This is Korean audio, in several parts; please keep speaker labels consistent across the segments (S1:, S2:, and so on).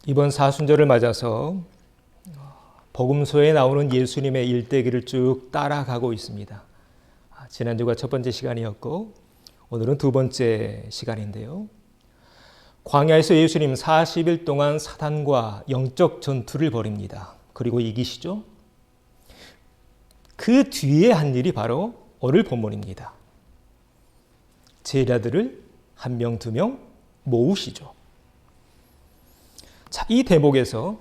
S1: 이번 사순절을 맞아서 복음서에 나오는 예수님의 일대기를 쭉 따라가고 있습니다. 지난주가 첫 번째 시간이었고 오늘은 두 번째 시간인데요. 광야에서 예수님 40일 동안 사단과 영적 전투를 벌입니다. 그리고 이기시죠. 그 뒤에 한 일이 바로 오늘 본문입니다. 제자들을 한 명, 두 명 모으시죠. 자, 이 대목에서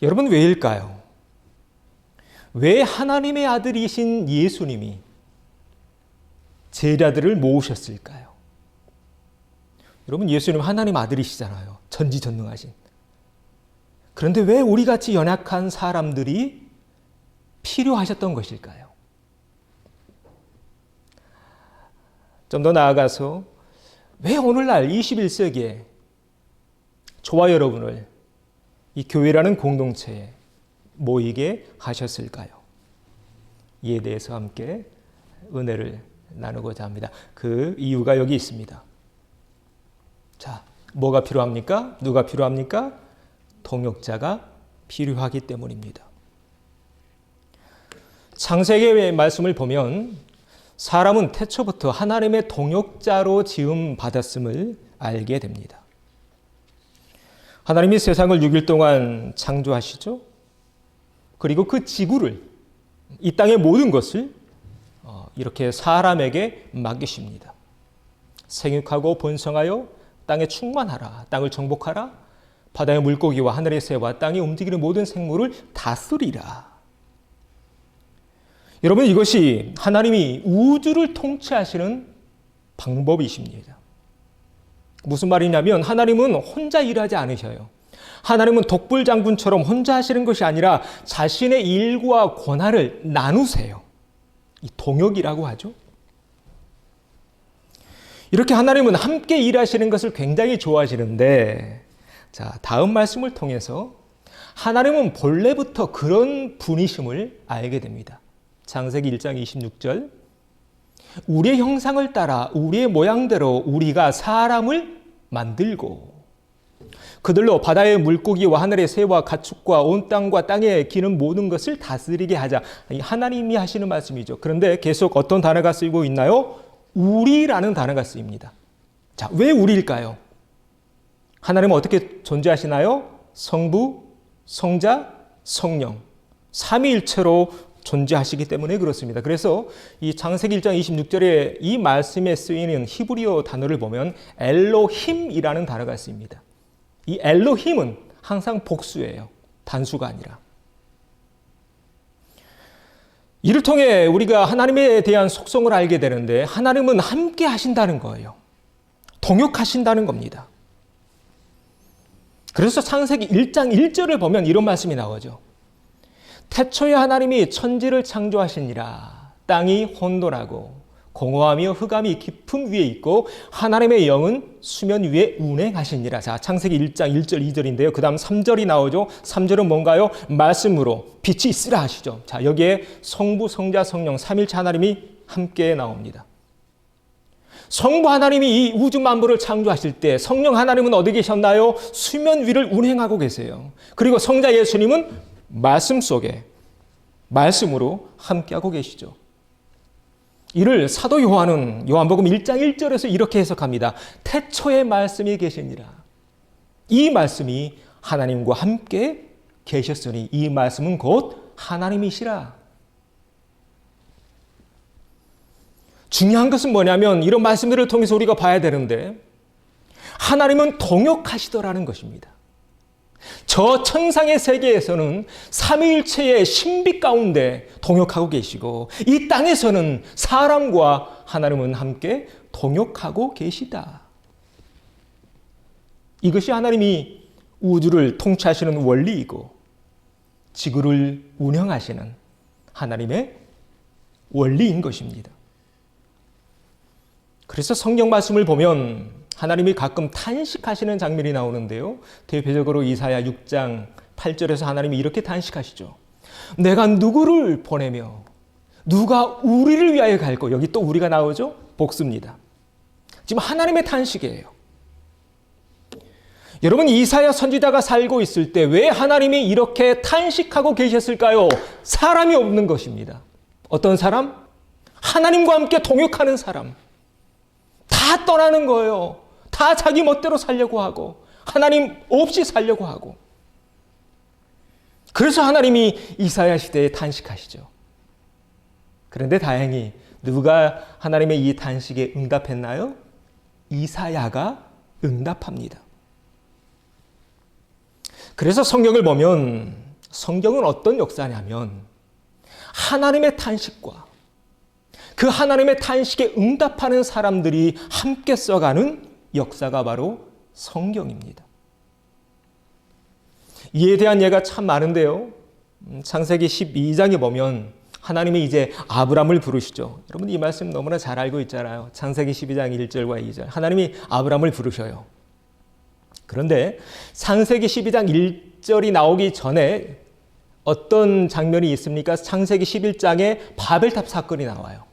S1: 여러분 왜일까요? 왜 하나님의 아들이신 예수님이 제자들을 모으셨을까요? 여러분 예수님 하나님 아들이시잖아요. 전지전능하신. 그런데 왜 우리같이 연약한 사람들이 필요하셨던 것일까요? 좀 더 나아가서 왜 오늘날 21세기에 저와 여러분을 이 교회라는 공동체에 모이게 하셨을까요? 이에 대해서 함께 은혜를 나누고자 합니다. 그 이유가 여기 있습니다. 자, 뭐가 필요합니까? 누가 필요합니까? 동역자가 필요하기 때문입니다. 창세기의 말씀을 보면 사람은 태초부터 하나님의 동역자로 지음 받았음을 알게 됩니다. 하나님이 세상을 6일 동안 창조하시죠. 그리고 그 지구를, 이 땅의 모든 것을 이렇게 사람에게 맡기십니다. 생육하고 번성하여 땅에 충만하라, 땅을 정복하라, 바다의 물고기와 하늘의 새와 땅에 움직이는 모든 생물을 다스리라. 여러분 이것이 하나님이 우주를 통치하시는 방법이십니다. 무슨 말이냐면 하나님은 혼자 일하지 않으셔요. 하나님은 독불장군처럼 혼자 하시는 것이 아니라 자신의 일과 권한을 나누세요. 이 동역이라고 하죠. 이렇게 하나님은 함께 일하시는 것을 굉장히 좋아하시는데, 자, 다음 말씀을 통해서 하나님은 본래부터 그런 분이심을 알게 됩니다. 창세기 1장 26절, 우리의 형상을 따라 우리의 모양대로 우리가 사람을 만들고 그들로 바다의 물고기와 하늘의 새와 가축과 온 땅과 땅에 기는 모든 것을 다스리게 하자. 하나님이 하시는 말씀이죠. 그런데 계속 어떤 단어가 쓰이고 있나요? 우리라는 단어가 쓰입니다. 자, 왜 우리일까요? 하나님은 어떻게 존재하시나요? 성부, 성자, 성령, 삼위일체로 존재하시기 때문에 그렇습니다. 그래서 이 창세기 1장 26절에 이 말씀에 쓰이는 히브리어 단어를 보면 엘로힘이라는 단어가 쓰입니다. 이 엘로힘은 항상 복수예요. 단수가 아니라. 이를 통해 우리가 하나님에 대한 속성을 알게 되는데 하나님은 함께 하신다는 거예요. 동역하신다는 겁니다. 그래서 창세기 1장 1절을 보면 이런 말씀이 나오죠. 태초에 하나님이 천지를 창조하시니라. 땅이 혼돈하고 공허하며 흑암이 깊음 위에 있고 하나님의 영은 수면 위에 운행하시니라. 자, 창세기 1장 1절 2절인데요. 그 다음 3절이 나오죠. 3절은 뭔가요? 말씀으로 빛이 있으라 하시죠. 자, 여기에 성부, 성자, 성령, 삼일체 하나님이 함께 나옵니다. 성부 하나님이 이 우주 만물을 창조하실 때 성령 하나님은 어디 계셨나요? 수면 위를 운행하고 계세요. 그리고 성자 예수님은 말씀 속에 말씀으로 함께하고 계시죠. 이를 사도 요한은 요한복음 1장 1절에서 이렇게 해석합니다. 태초에 말씀이 계시니라. 이 말씀이 하나님과 함께 계셨으니 이 말씀은 곧 하나님이시라. 중요한 것은 뭐냐면 이런 말씀들을 통해서 우리가 봐야 되는데 하나님은 동역하시더라는 것입니다. 저 천상의 세계에서는 삼위일체의 신비 가운데 동역하고 계시고 이 땅에서는 사람과 하나님은 함께 동역하고 계시다. 이것이 하나님이 우주를 통치하시는 원리이고 지구를 운영하시는 하나님의 원리인 것입니다. 그래서 성경 말씀을 보면 하나님이 가끔 탄식하시는 장면이 나오는데요. 대표적으로 이사야 6장 8절에서 하나님이 이렇게 탄식하시죠. 내가 누구를 보내며 누가 우리를 위하여 갈고, 여기 또 우리가 나오죠. 복수입니다. 지금 하나님의 탄식이에요. 여러분, 이사야 선지자가 살고 있을 때 왜 하나님이 이렇게 탄식하고 계셨을까요? 사람이 없는 것입니다. 어떤 사람? 하나님과 함께 동역하는 사람. 다 떠나는 거예요. 다 자기 멋대로 살려고 하고 하나님 없이 살려고 하고. 그래서 하나님이 이사야 시대에 탄식하시죠. 그런데 다행히 누가 하나님의 이 탄식에 응답했나요? 이사야가 응답합니다. 그래서 성경을 보면 성경은 어떤 역사냐면 하나님의 탄식과 그 하나님의 탄식에 응답하는 사람들이 함께 써가는 역사가 바로 성경입니다. 이에 대한 예가 참 많은데요. 창세기 12장에 보면 하나님이 이제 아브람을 부르시죠. 여러분, 이 말씀 너무나 잘 알고 있잖아요. 창세기 12장 1절과 2절. 하나님이 아브람을 부르셔요. 그런데 창세기 12장 1절이 나오기 전에 어떤 장면이 있습니까? 창세기 11장에 바벨탑 사건이 나와요.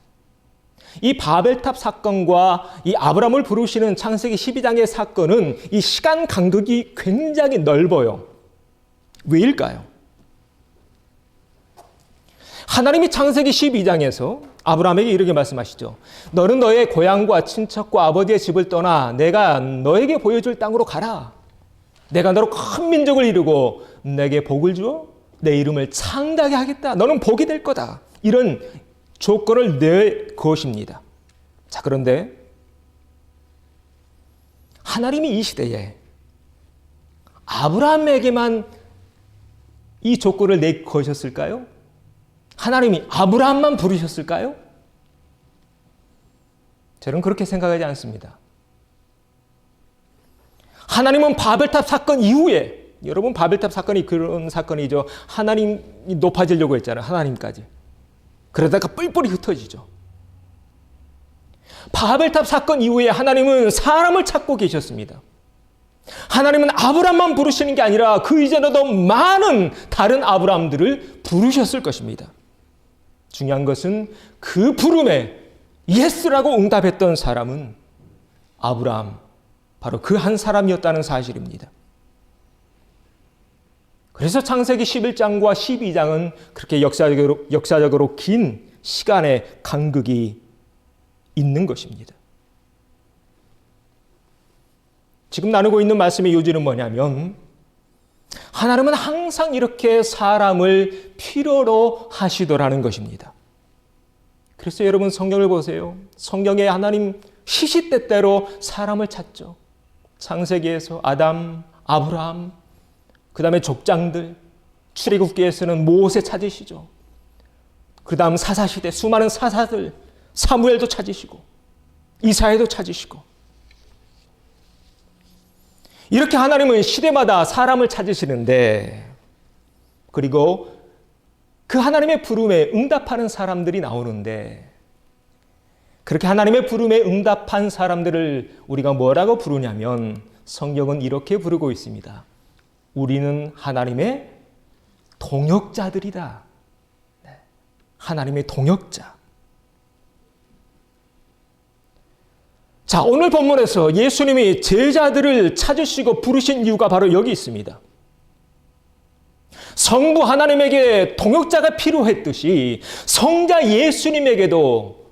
S1: 이 바벨탑 사건과 이 아브람을 부르시는 창세기 12장의 사건은 이 시간 간격이 굉장히 넓어요. 왜일까요? 하나님이 창세기 12장에서 아브라함에게 이렇게 말씀하시죠. 너는 너의 고향과 친척과 아버지의 집을 떠나 내가 너에게 보여줄 땅으로 가라. 내가 너로 큰 민족을 이루고 내게 복을 주어 내 이름을 창대하게 하겠다. 너는 복이 될 거다. 이런 조건을 낼 것입니다. 자, 그런데 하나님이 이 시대에 아브라함에게만 이 조건을 낼 것이었을까요? 하나님이 아브라함만 부르셨을까요? 저는 그렇게 생각하지 않습니다. 하나님은 바벨탑 사건 이후에, 여러분, 바벨탑 사건이 그런 사건이죠. 하나님이 높아지려고 했잖아요. 하나님까지. 그러다가 뿔뿔이 흩어지죠. 바벨탑 사건 이후에 하나님은 사람을 찾고 계셨습니다. 하나님은 아브람만 부르시는 게 아니라 그 이전에도 많은 다른 아브람들을 부르셨을 것입니다. 중요한 것은 그 부름에 예스라고 응답했던 사람은 아브람, 바로 그 한 사람이었다는 사실입니다. 그래서 창세기 11장과 12장은 그렇게 역사적으로 긴 시간의 간극이 있는 것입니다. 지금 나누고 있는 말씀의 요지는 뭐냐면 하나님은 항상 이렇게 사람을 필요로 하시더라는 것입니다. 그래서 여러분, 성경을 보세요. 성경에 하나님 시시때때로 사람을 찾죠. 창세기에서 아담, 아브라함, 그 다음에 족장들, 출애굽기에서는 모세 찾으시죠. 그 다음 사사시대 수많은 사사들, 사무엘도 찾으시고 이사야도 찾으시고, 이렇게 하나님은 시대마다 사람을 찾으시는데, 그리고 그 하나님의 부름에 응답하는 사람들이 나오는데, 그렇게 하나님의 부름에 응답한 사람들을 우리가 뭐라고 부르냐면 성경은 이렇게 부르고 있습니다. 우리는 하나님의 동역자들이다. 하나님의 동역자. 자, 오늘 본문에서 예수님이 제자들을 찾으시고 부르신 이유가 바로 여기 있습니다. 성부 하나님에게 동역자가 필요했듯이 성자 예수님에게도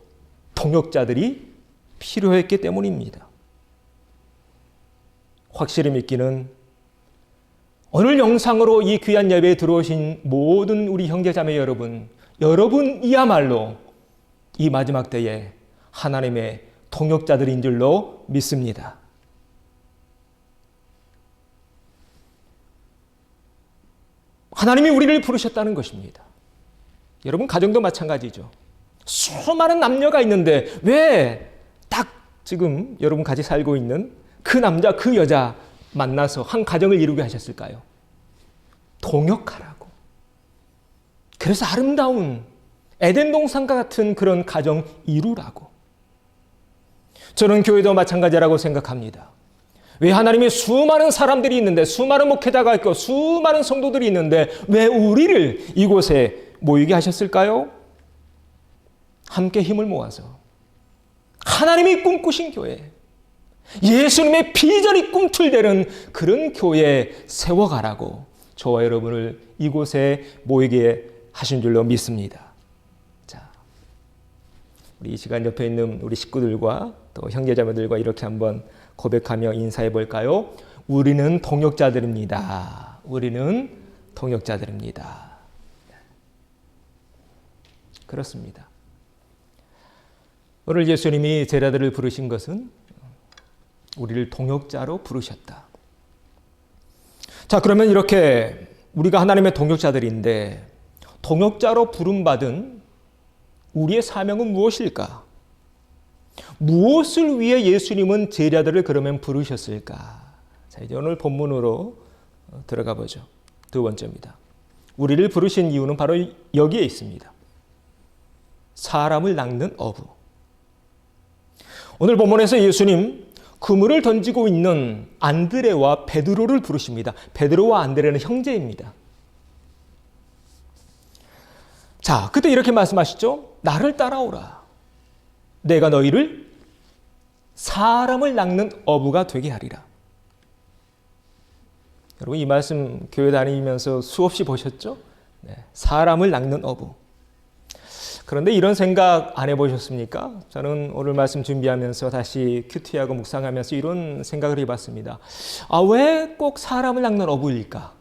S1: 동역자들이 필요했기 때문입니다. 확실히 믿기는 오늘 영상으로 이 귀한 예배에 들어오신 모든 우리 형제자매 여러분, 여러분이야말로 이 마지막 때에 하나님의 동역자들인 줄로 믿습니다. 하나님이 우리를 부르셨다는 것입니다. 여러분, 가정도 마찬가지죠. 수많은 남녀가 있는데 왜 딱 지금 여러분 같이 살고 있는 그 남자, 그 여자 만나서 한 가정을 이루게 하셨을까요? 동역하라고. 그래서 아름다운 에덴 동산과 같은 그런 가정 이루라고. 저는 교회도 마찬가지라고 생각합니다. 왜 하나님의 수많은 사람들이 있는데, 수많은 목회자가 있고 수많은 성도들이 있는데 왜 우리를 이곳에 모이게 하셨을까요? 함께 힘을 모아서 하나님이 꿈꾸신 교회, 예수님의 비전이 꿈틀대는 그런 교회 세워가라고 저와 여러분을 이곳에 모이게 하신 줄로 믿습니다. 자, 우리 이 시간 옆에 있는 우리 식구들과 또 형제자매들과 이렇게 한번 고백하며 인사해 볼까요? 우리는 동역자들입니다. 우리는 동역자들입니다. 그렇습니다. 오늘 예수님이 제자들을 부르신 것은 우리를 동역자로 부르셨다. 자, 그러면 이렇게 우리가 하나님의 동역자들인데 동역자로 부름받은 우리의 사명은 무엇일까? 무엇을 위해 예수님은 제자들을 그러면 부르셨을까? 자, 이제 오늘 본문으로 들어가 보죠. 두 번째입니다. 우리를 부르신 이유는 바로 여기에 있습니다. 사람을 낚는 어부. 오늘 본문에서 예수님 그물을 던지고 있는 안드레와 베드로를 부르십니다. 베드로와 안드레는 형제입니다. 자, 그때 이렇게 말씀하시죠. 나를 따라오라. 내가 너희를 사람을 낚는 어부가 되게 하리라. 여러분 이 말씀 교회 다니면서 수없이 보셨죠? 네, 사람을 낚는 어부. 그런데 이런 생각 안 해보셨습니까? 저는 오늘 말씀 준비하면서 다시 큐티하고 묵상하면서 이런 생각을 해봤습니다. 아, 왜 꼭 사람을 낚는 어부일까?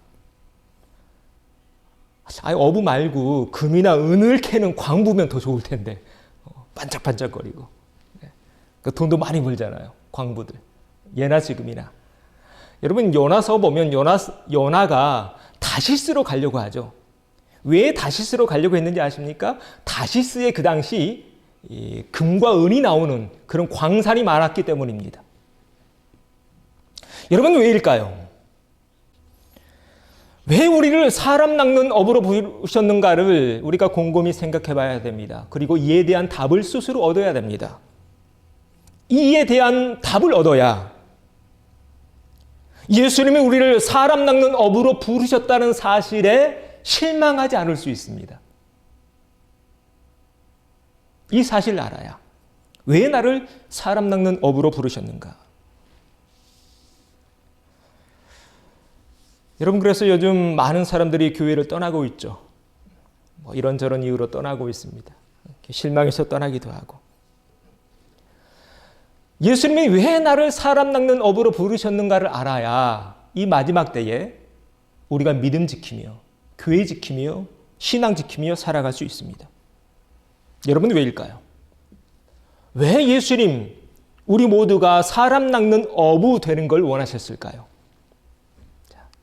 S1: 아니, 어부 말고 금이나 은을 캐는 광부면 더 좋을 텐데 반짝반짝거리고 돈도 많이 벌잖아요. 광부들. 예나 지금이나. 여러분 요나서 보면 요나가 다시스로 가려고 하죠. 왜 다시스로 가려고 했는지 아십니까? 다시스에 그 당시 금과 은이 나오는 그런 광산이 많았기 때문입니다. 여러분 왜일까요? 왜 우리를 사람 낚는 어부로 부르셨는가를 우리가 곰곰이 생각해 봐야 됩니다. 그리고 이에 대한 답을 스스로 얻어야 됩니다. 이에 대한 답을 얻어야 예수님이 우리를 사람 낚는 어부로 부르셨다는 사실에 실망하지 않을 수 있습니다. 이 사실을 알아야 왜 나를 사람 낚는 어부로 부르셨는가? 여러분 그래서 요즘 많은 사람들이 교회를 떠나고 있죠. 뭐 이런저런 이유로 떠나고 있습니다. 실망해서 떠나기도 하고. 예수님이 왜 나를 사람 낚는 어부로 부르셨는가를 알아야 이 마지막 때에 우리가 믿음 지키며 교회 지키며 신앙 지키며 살아갈 수 있습니다. 여러분 왜일까요? 왜 예수님 우리 모두가 사람 낚는 어부 되는 걸 원하셨을까요?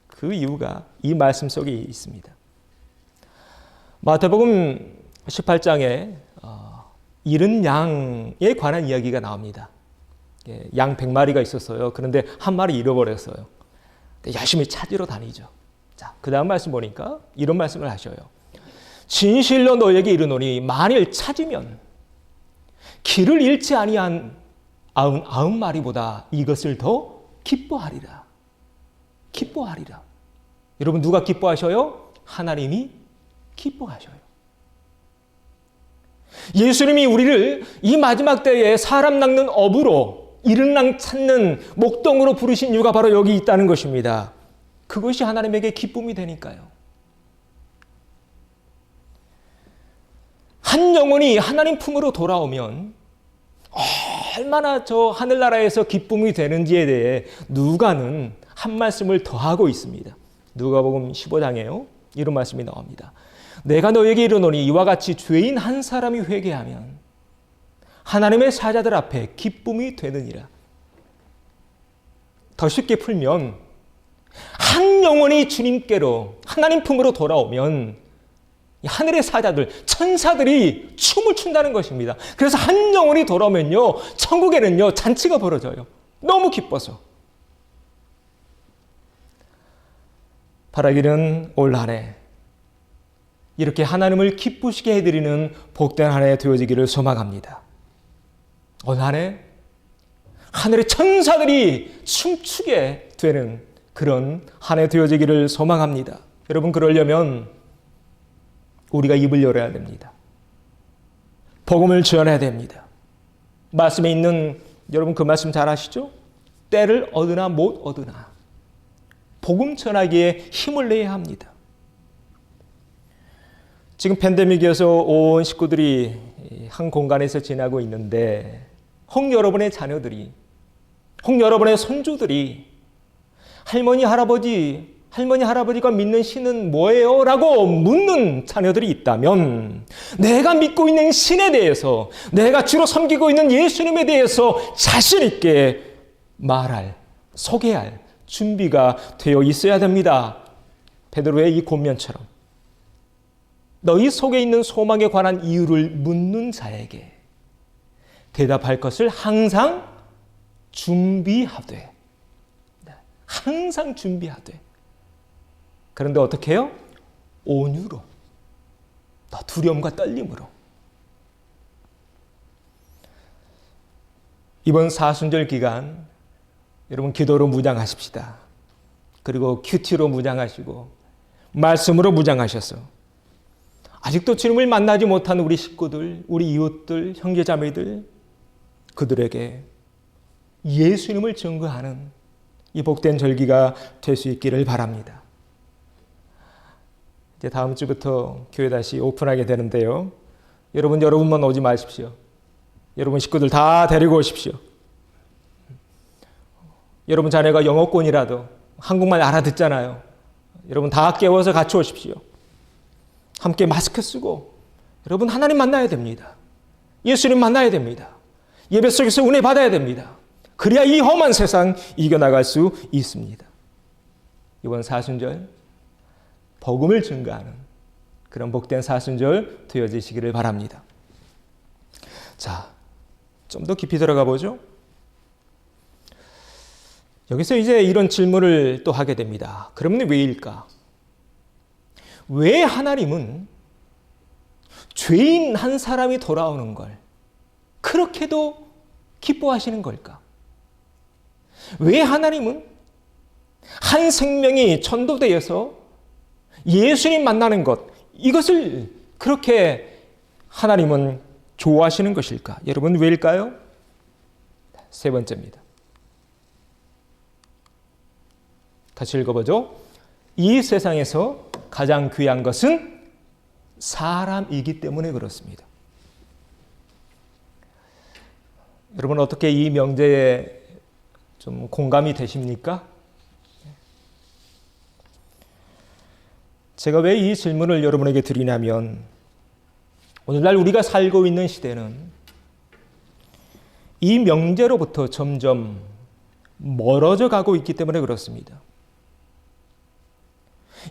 S1: 그 이유가 이 말씀 속에 있습니다. 마태복음 18장에 잃은 양에 관한 이야기가 나옵니다. 양 100마리가 있었어요. 그런데 한 마리 잃어버렸어요. 열심히 찾으러 다니죠. 자, 그 다음 말씀 보니까 이런 말씀을 하셔요. 진실로 너에게 이르노니 만일 찾으면 길을 잃지 아니한 99마리보다 이것을 더 기뻐하리라. 기뻐하리라. 여러분 누가 기뻐하셔요? 하나님이 기뻐하셔요. 예수님이 우리를 이 마지막 때에 사람 낚는 어부로 잃은 양 찾는 목동으로 부르신 이유가 바로 여기 있다는 것입니다. 그것이 하나님에게 기쁨이 되니까요. 한 영혼이 하나님 품으로 돌아오면 얼마나 저 하늘나라에서 기쁨이 되는지에 대해 누가는 한 말씀을 더하고 있습니다. 누가복음 15장에요. 이런 말씀이 나옵니다. 내가 너에게 이르노니 이와 같이 죄인 한 사람이 회개하면 하나님의 사자들 앞에 기쁨이 되느니라. 더 쉽게 풀면 한 영혼이 주님께로 하나님 품으로 돌아오면 하늘의 사자들, 천사들이 춤을 춘다는 것입니다. 그래서 한 영혼이 돌아오면요, 천국에는요 잔치가 벌어져요. 너무 기뻐서. 바라기는 올 한 해 이렇게 하나님을 기쁘시게 해드리는 복된 한 해 되어지기를 소망합니다. 올 한 해 하늘의 천사들이 춤추게 되는 그런 한 해 되어지기를 소망합니다. 여러분 그러려면 우리가 입을 열어야 됩니다. 복음을 전해야 됩니다. 말씀에 있는 여러분 그 말씀 잘 아시죠? 때를 얻으나 못 얻으나 복음 전하기에 힘을 내야 합니다. 지금 팬데믹이어서 온 식구들이 한 공간에서 지내고 있는데 혹 여러분의 자녀들이, 혹 여러분의 손주들이 할머니 할아버지가 믿는 신은 뭐예요? 라고 묻는 자녀들이 있다면 내가 믿고 있는 신에 대해서, 내가 주로 섬기고 있는 예수님에 대해서 자신 있게 말할, 소개할 준비가 되어 있어야 됩니다. 베드로의 이 권면처럼 너희 속에 있는 소망에 관한 이유를 묻는 자에게 대답할 것을 항상 준비하되, 항상 준비하되. 그런데 어떻게 해요? 온유로, 두려움과 떨림으로. 이번 사순절 기간 여러분 기도로 무장하십시다. 그리고 큐티로 무장하시고 말씀으로 무장하셔서 아직도 주님을 만나지 못한 우리 식구들, 우리 이웃들, 형제자매들, 그들에게 예수님을 증거하는 이 복된 절기가 될 수 있기를 바랍니다. 이제 다음 주부터 교회 다시 오픈하게 되는데요. 여러분만 오지 마십시오. 여러분 식구들 다 데리고 오십시오. 여러분 자녀가 영어권이라도 한국말 알아듣잖아요. 여러분 다 깨워서 같이 오십시오. 함께 마스크 쓰고 여러분 하나님 만나야 됩니다. 예수님 만나야 됩니다. 예배 속에서 은혜 받아야 됩니다. 그래야 이 험한 세상 이겨나갈 수 있습니다. 이번 사순절 복음을 증거하는 그런 복된 사순절 되어지시기를 바랍니다. 자, 좀 더 깊이 들어가 보죠. 여기서 이제 이런 질문을 또 하게 됩니다. 그러면 왜일까? 왜 하나님은 죄인 한 사람이 돌아오는 걸 그렇게도 기뻐하시는 걸까? 왜 하나님은 한 생명이 전도되어서 예수님 만나는 것, 이것을 그렇게 하나님은 좋아하시는 것일까? 여러분 왜일까요? 세 번째입니다. 같이 읽어보죠. 이 세상에서 가장 귀한 것은 사람이기 때문에 그렇습니다. 여러분 어떻게 이 명제에 좀 공감이 되십니까? 제가 왜 이 질문을 여러분에게 드리냐면 오늘날 우리가 살고 있는 시대는 이 명제로부터 점점 멀어져 가고 있기 때문에 그렇습니다.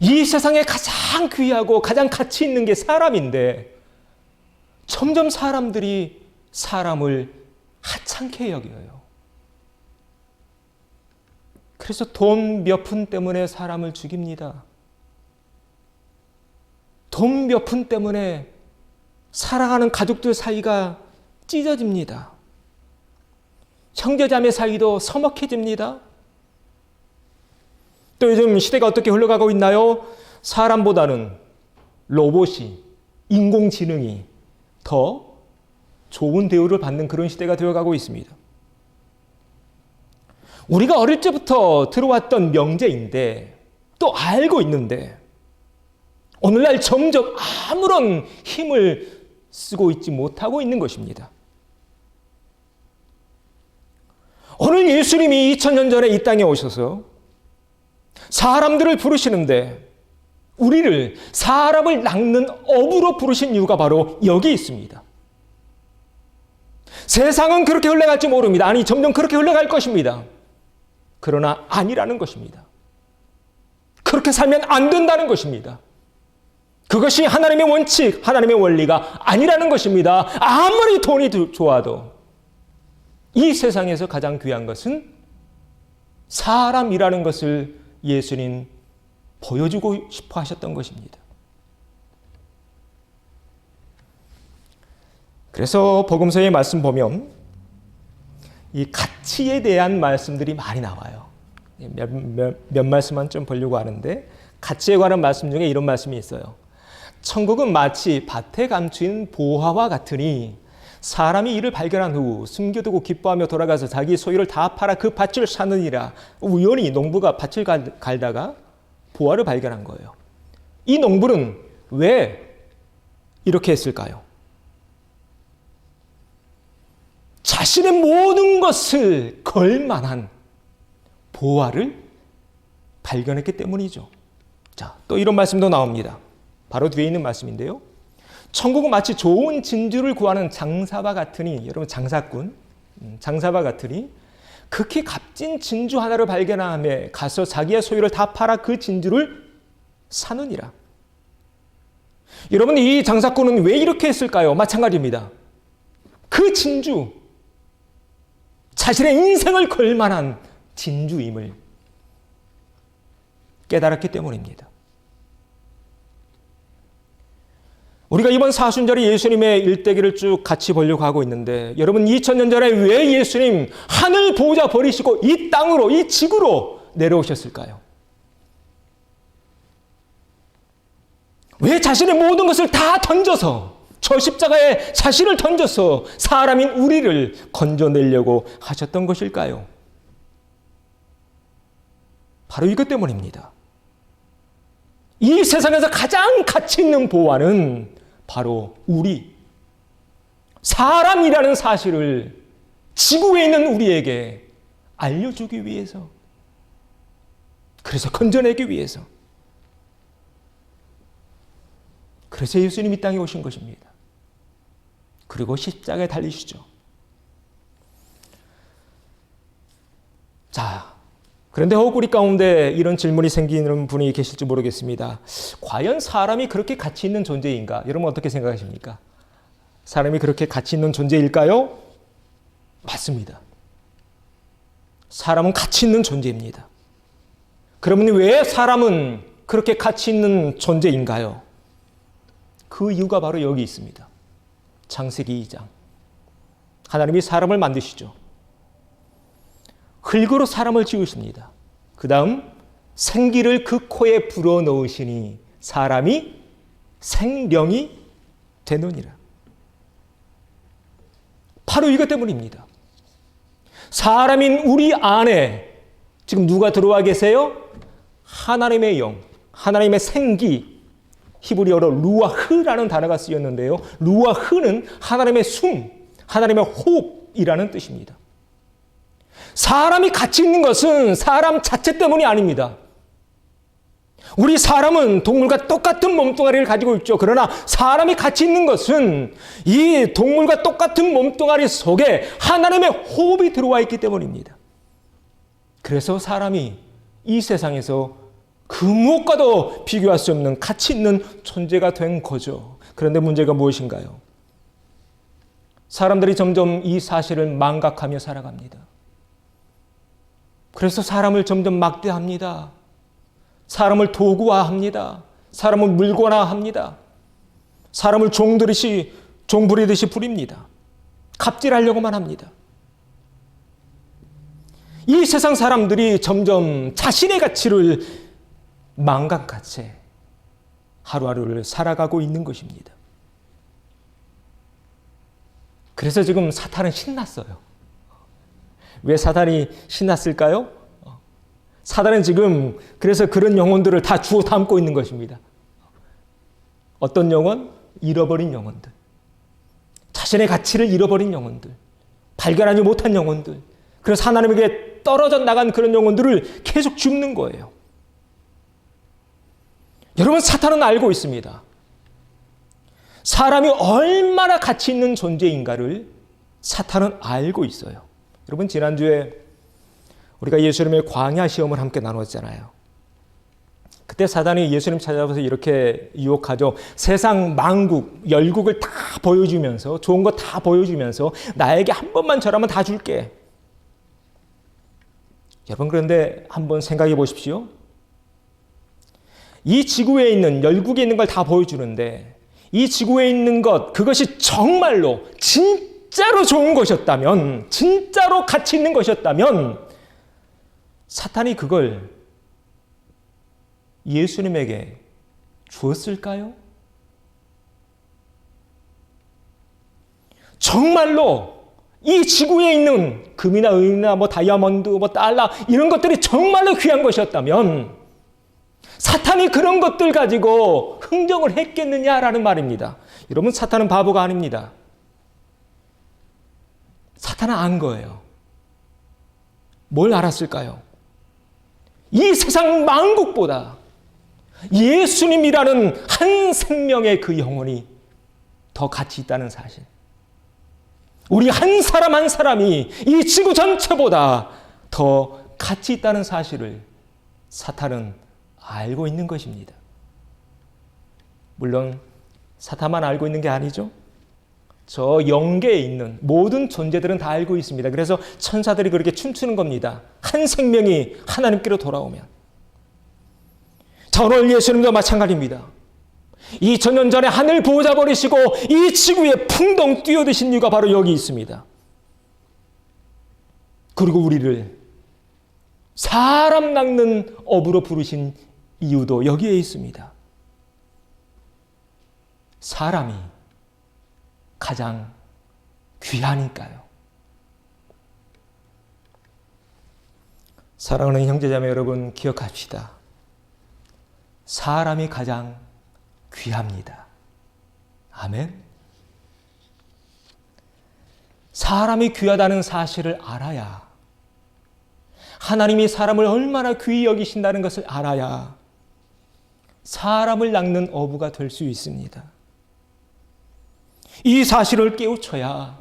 S1: 이 세상에 가장 귀하고 가장 가치 있는 게 사람인데 점점 사람들이 사람을 하찮게 여겨요. 그래서 돈 몇 푼 때문에 사람을 죽입니다. 돈 몇 푼 때문에 사랑하는 가족들 사이가 찢어집니다. 형제자매 사이도 서먹해집니다. 또 요즘 시대가 어떻게 흘러가고 있나요? 사람보다는 로봇이, 인공지능이 더 좋은 대우를 받는 그런 시대가 되어가고 있습니다. 우리가 어릴 때부터 들어왔던 명제인데 또 알고 있는데 오늘날 점점 아무런 힘을 쓰고 있지 못하고 있는 것입니다. 오늘 예수님이 2000년 전에 이 땅에 오셔서 사람들을 부르시는데 우리를 사람을 낚는 어부로 부르신 이유가 바로 여기 있습니다. 세상은 그렇게 흘러갈지 모릅니다. 아니, 점점 그렇게 흘러갈 것입니다. 그러나 아니라는 것입니다. 그렇게 살면 안 된다는 것입니다. 그것이 하나님의 원칙, 하나님의 원리가 아니라는 것입니다. 아무리 돈이 좋아도 이 세상에서 가장 귀한 것은 사람이라는 것을 예수님 보여주고 싶어 하셨던 것입니다. 그래서 복음서의 말씀 보면 이 가치에 대한 말씀들이 많이 나와요. 몇 말씀만 좀 보려고 하는데 가치에 관한 말씀 중에 이런 말씀이 있어요. 천국은 마치 밭에 감춘 보화와 같으니 사람이 이를 발견한 후 숨겨두고 기뻐하며 돌아가서 자기 소유를 다 팔아 그 밭을 사느니라. 우연히 농부가 밭을 갈다가 보화를 발견한 거예요. 이 농부는 왜 이렇게 했을까요? 자신의 모든 것을 걸 만한 보화를 발견했기 때문이죠. 자, 또 이런 말씀도 나옵니다. 바로 뒤에 있는 말씀인데요. 천국은 마치 좋은 진주를 구하는 장사와 같으니, 여러분 장사와 같으니 극히 값진 진주 하나를 발견하며 가서 자기의 소유를 다 팔아 그 진주를 사느니라. 여러분, 이 장사꾼은 왜 이렇게 했을까요? 마찬가지입니다. 그 진주, 자신의 인생을 걸 만한 진주임을 깨달았기 때문입니다. 우리가 이번 사순절에 예수님의 일대기를 쭉 같이 보려고 하고 있는데, 여러분 2000년 전에 왜 예수님 하늘 보호자 버리시고 이 땅으로, 이 지구로 내려오셨을까요? 왜 자신의 모든 것을 다 던져서, 저 십자가에 자신을 던져서 사람인 우리를 건져내려고 하셨던 것일까요? 바로 이것 때문입니다. 이 세상에서 가장 가치 있는 보화는 바로 우리, 사람이라는 사실을 지구에 있는 우리에게 알려주기 위해서, 그래서 건져내기 위해서, 그래서 예수님이 이 땅에 오신 것입니다. 그리고 십자가에 달리시죠. 자, 그런데 혹 우리 가운데 이런 질문이 생기는 분이 계실지 모르겠습니다. 과연 사람이 그렇게 가치 있는 존재인가? 여러분 어떻게 생각하십니까? 사람이 그렇게 가치 있는 존재일까요? 맞습니다. 사람은 가치 있는 존재입니다. 그러면 왜 사람은 그렇게 가치 있는 존재인가요? 그 이유가 바로 여기 있습니다. 창세기 2장. 하나님이 사람을 만드시죠. 흙으로 사람을 지으십니다. 그 다음 생기를 그 코에 불어넣으시니 사람이 생령이 되느니라. 바로 이것 때문입니다. 사람인 우리 안에 지금 누가 들어와 계세요? 하나님의 영, 하나님의 생기, 히브리어로 루아흐라는 단어가 쓰였는데요. 루아흐는 하나님의 숨, 하나님의 호흡이라는 뜻입니다. 사람이 가치 있는 것은 사람 자체 때문이 아닙니다. 우리 사람은 동물과 똑같은 몸뚱아리를 가지고 있죠. 그러나 사람이 가치 있는 것은 이 동물과 똑같은 몸뚱아리 속에 하나님의 호흡이 들어와 있기 때문입니다. 그래서 사람이 이 세상에서 그 무엇과도 비교할 수 없는 가치 있는 존재가 된 거죠. 그런데 문제가 무엇인가요? 사람들이 점점 이 사실을 망각하며 살아갑니다. 그래서 사람을 점점 막대합니다. 사람을 도구화합니다. 사람을 물건화합니다. 사람을 종 부리듯이 부립니다. 갑질하려고만 합니다. 이 세상 사람들이 점점 자신의 가치를 망각한 채 하루하루를 살아가고 있는 것입니다. 그래서 지금 사탄은 신났어요. 왜 사탄이 신났을까요? 사탄은 지금 그래서 그런 영혼들을 다 주워 담고 있는 것입니다. 어떤 영혼? 잃어버린 영혼들. 자신의 가치를 잃어버린 영혼들. 발견하지 못한 영혼들. 그래서 하나님에게 떨어져 나간 그런 영혼들을 계속 줍는 거예요. 여러분, 사탄은 알고 있습니다. 사람이 얼마나 가치 있는 존재인가를 사탄은 알고 있어요. 여러분, 지난주에 우리가 예수님의 광야 시험을 함께 나눴잖아요. 그때 사단이 예수님 찾아와서 이렇게 유혹하죠. 세상 만국, 열국을 다 보여주면서, 좋은 거 다 보여주면서 나에게 한 번만 저라면 다 줄게. 여러분, 그런데 한번 생각해 보십시오. 이 지구에 있는, 열국에 있는 걸 다 보여주는데 이 지구에 있는 것, 그것이 정말로 진짜로 좋은 것이었다면, 진짜로 가치 있는 것이었다면 사탄이 그걸 예수님에게 주었을까요? 정말로 이 지구에 있는 금이나 은이나 뭐 다이아몬드, 뭐 달러 이런 것들이 정말로 귀한 것이었다면 사탄이 그런 것들 가지고 흥정을 했겠느냐라는 말입니다. 여러분, 사탄은 바보가 아닙니다. 사탄은 안 거예요. 뭘 알았을까요? 이 세상 만국보다 예수님이라는 한 생명의 그 영혼이 더 가치 있다는 사실. 우리 한 사람 한 사람이 이 지구 전체보다 더 가치 있다는 사실을 사탄은 알고 있는 것입니다. 물론 사탄만 알고 있는 게 아니죠. 저 영계에 있는 모든 존재들은 다 알고 있습니다. 그래서 천사들이 그렇게 춤추는 겁니다. 한 생명이 하나님께로 돌아오면. 자, 오늘 예수님도 마찬가지입니다. 2000년 전에 하늘 보호자 버리시고 이 지구에 풍덩 뛰어드신 이유가 바로 여기 있습니다. 그리고 우리를 사람 낚는 업으로 부르신 이유도 여기에 있습니다. 사람이 가장 귀하니까요. 사랑하는 형제자매 여러분, 기억합시다. 사람이 가장 귀합니다. 아멘. 사람이 귀하다는 사실을 알아야, 하나님이 사람을 얼마나 귀히 여기신다는 것을 알아야 사람을 낚는 어부가 될 수 있습니다. 이 사실을 깨우쳐야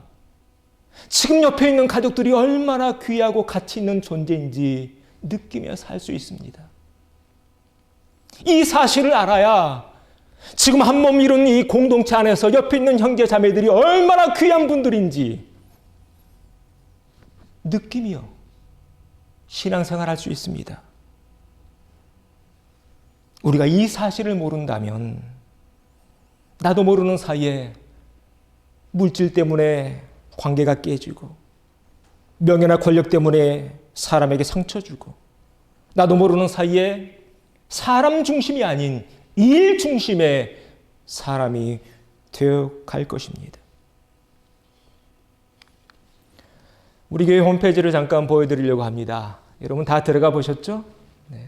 S1: 지금 옆에 있는 가족들이 얼마나 귀하고 가치 있는 존재인지 느끼며 살 수 있습니다. 이 사실을 알아야 지금 한 몸 이룬 이 공동체 안에서 옆에 있는 형제 자매들이 얼마나 귀한 분들인지 느끼며 신앙생활 할 수 있습니다. 우리가 이 사실을 모른다면 나도 모르는 사이에 물질 때문에 관계가 깨지고, 명예나 권력 때문에 사람에게 상처 주고, 나도 모르는 사이에 사람 중심이 아닌 일 중심의 사람이 되어 갈 것입니다. 우리 교회 홈페이지를 잠깐 보여드리려고 합니다. 여러분 다 들어가 보셨죠? 네.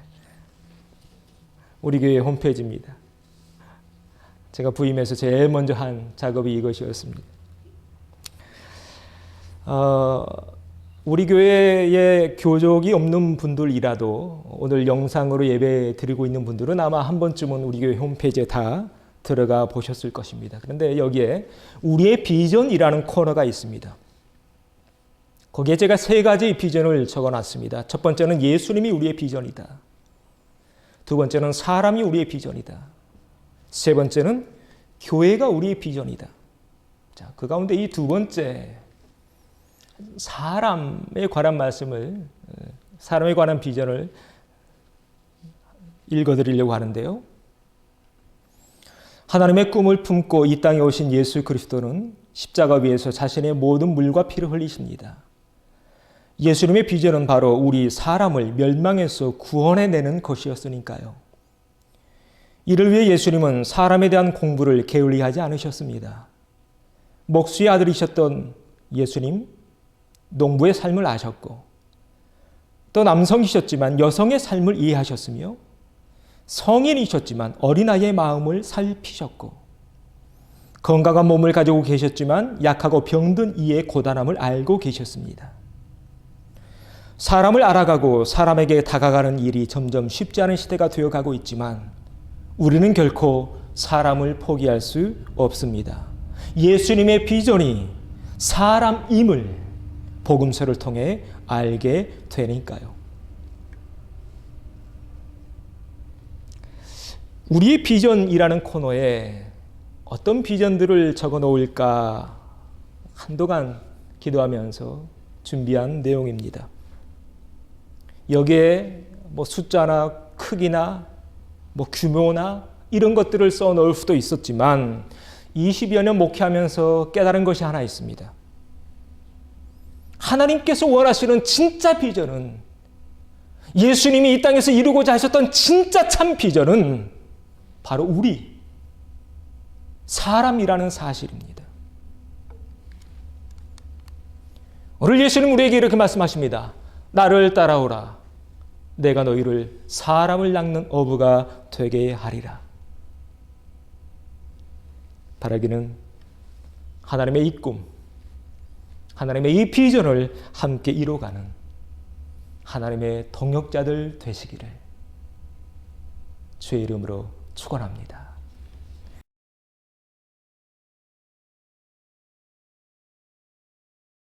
S1: 우리 교회 홈페이지입니다. 제가 부임해서 제일 먼저 한 작업이 이것이었습니다. 우리 교회에 교족이 없는 분들이라도 오늘 영상으로 예배 드리고 있는 분들은 아마 한 번쯤은 우리 교회 홈페이지에 다 들어가 보셨을 것입니다. 그런데 여기에 우리의 비전이라는 코너가 있습니다. 거기에 제가 3가지 비전을 적어놨습니다. 첫 번째는 예수님이 우리의 비전이다. 두 번째는 사람이 우리의 비전이다. 세 번째는 교회가 우리의 비전이다. 자, 그 가운데 이 두 번째 사람에 관한 말씀을, 사람에 관한 비전을 읽어드리려고 하는데요. 하나님의 꿈을 품고 이 땅에 오신 예수 그리스도는 십자가 위에서 자신의 모든 물과 피를 흘리십니다. 예수님의 비전은 바로 우리 사람을 멸망에서 구원해내는 것이었으니까요. 이를 위해 예수님은 사람에 대한 공부를 게을리하지 않으셨습니다. 목수의 아들이셨던 예수님, 농부의 삶을 아셨고, 또 남성이셨지만 여성의 삶을 이해하셨으며, 성인이셨지만 어린아이의 마음을 살피셨고, 건강한 몸을 가지고 계셨지만 약하고 병든 이의 고단함을 알고 계셨습니다. 사람을 알아가고 사람에게 다가가는 일이 점점 쉽지 않은 시대가 되어가고 있지만 우리는 결코 사람을 포기할 수 없습니다. 예수님의 비전이 사람임을 복음서를 통해 알게 되니까요. 우리의 비전이라는 코너에 어떤 비전들을 적어 놓을까 한동안 기도하면서 준비한 내용입니다. 여기에 뭐 숫자나 크기나 뭐 규모나 이런 것들을 써 넣을 수도 있었지만 20여 년 목회하면서 깨달은 것이 하나 있습니다. 하나님께서 원하시는 진짜 비전은, 예수님이 이 땅에서 이루고자 하셨던 진짜 참 비전은 바로 우리 사람이라는 사실입니다. 오늘 예수님 우리에게 이렇게 말씀하십니다. 나를 따라오라. 내가 너희를 사람을 낚는 어부가 되게 하리라. 바라기는 하나님의 이 꿈, 하나님의 이 비전을 함께 이뤄가는 하나님의 동역자들 되시기를 주의 이름으로 축원합니다.